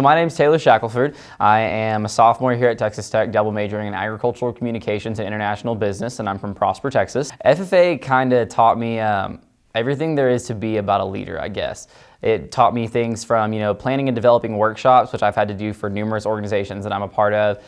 My name is Taylor Shackelford. I am a sophomore here at Texas Tech, double majoring in agricultural communications and international business, and I'm from Prosper, Texas. FFA kind of taught me everything there is to be about a leader, I guess. It taught me things from, planning and developing workshops, which I've had to do for numerous organizations that I'm a part of.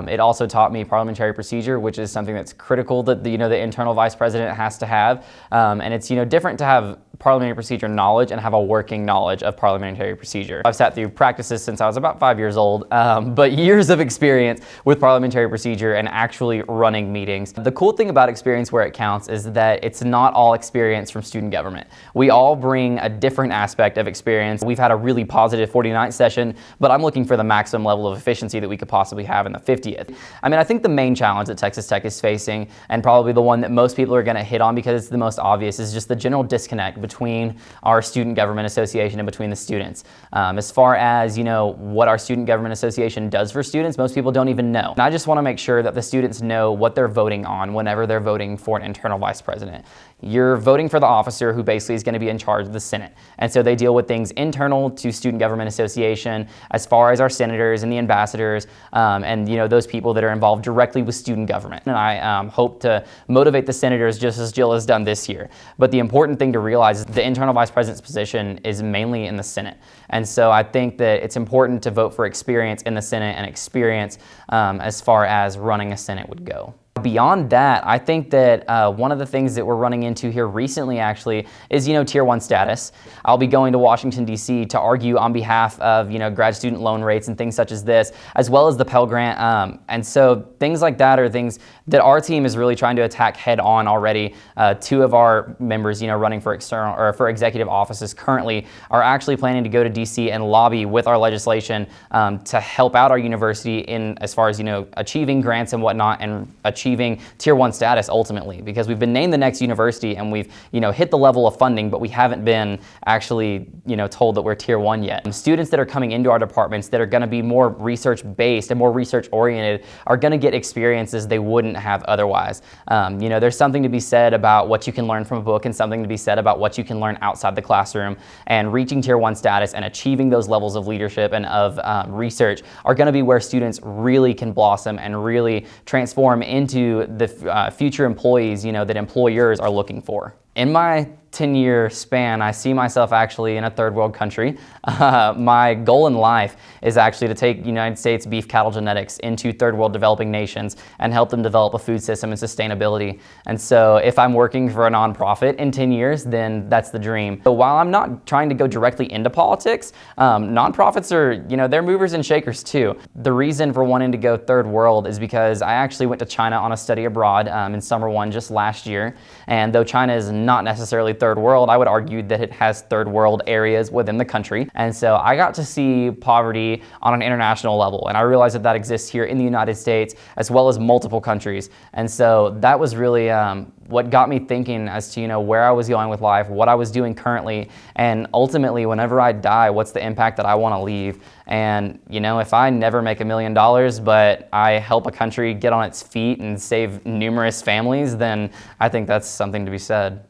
It also taught me parliamentary procedure, which is something that's critical that the internal vice president has to have. And it's, different to have parliamentary procedure knowledge and have a working knowledge of parliamentary procedure. I've sat through practices since I was about 5 years old, but years of experience with parliamentary procedure and actually running meetings. The cool thing about experience where it counts is that it's not all experience from student government. We all bring a different aspect of experience. We've had a really positive 49th session, but I'm looking for the maximum level of efficiency that we could possibly have in the 50th. I think the main challenge that Texas Tech is facing, and probably the one that most people are going to hit on because it's the most obvious, is just the general disconnect between our student government association and between the students. As far as what our student government association does for students, most people don't even know. And I just want to make sure that the students know what they're voting on whenever they're voting for an internal vice president. You're voting for the officer who basically is going to be in charge of the Senate. And so they deal with things internal to Student Government Association as far as our senators and the ambassadors and those people that are involved directly with student government. And I hope to motivate the senators just as Jill has done this year. But the important thing to realize is the internal vice president's position is mainly in the Senate. And so I think that it's important to vote for experience in the Senate and experience as far as running a Senate would go. Beyond that, I think that one of the things that we're running into here recently actually is, Tier 1 status. I'll be going to Washington, D.C. to argue on behalf of, grad student loan rates and things such as this, as well as the Pell Grant. And so things like that are things that our team is really trying to attack head on already. Two of our members, running for external or for executive offices currently are actually planning to go to D.C. and lobby with our legislation to help out our university in as far as, achieving grants and whatnot and achieving Tier 1 status ultimately, because we've been named the next university and we've hit the level of funding, but we haven't been actually told that we're Tier 1 yet. Students that are coming into our departments that are going to be more research based and more research oriented are going to get experiences they wouldn't have otherwise. There's something to be said about what you can learn from a book and something to be said about what you can learn outside the classroom, and reaching Tier 1 status and achieving those levels of leadership and of research are going to be where students really can blossom and really transform into the future employees, that employers are looking for. In my 10-year span, I see myself actually in a third world country. My goal in life is actually to take United States beef cattle genetics into third world developing nations and help them develop a food system and sustainability. And so if I'm working for a nonprofit in 10 years, then that's the dream. But while I'm not trying to go directly into politics, nonprofits are, they're movers and shakers too. The reason for wanting to go third world is because I actually went to China on a study abroad in summer one just last year. And though China is not necessarily third world, I would argue that it has third world areas within the country. And so I got to see poverty on an international level, and I realized that exists here in the United States as well as multiple countries. And so that was really what got me thinking as to where I was going with life, what I was doing currently, and ultimately whenever I die, what's the impact that I want to leave. And if I never make $1 million, but I help a country get on its feet and save numerous families, then I think that's something to be said.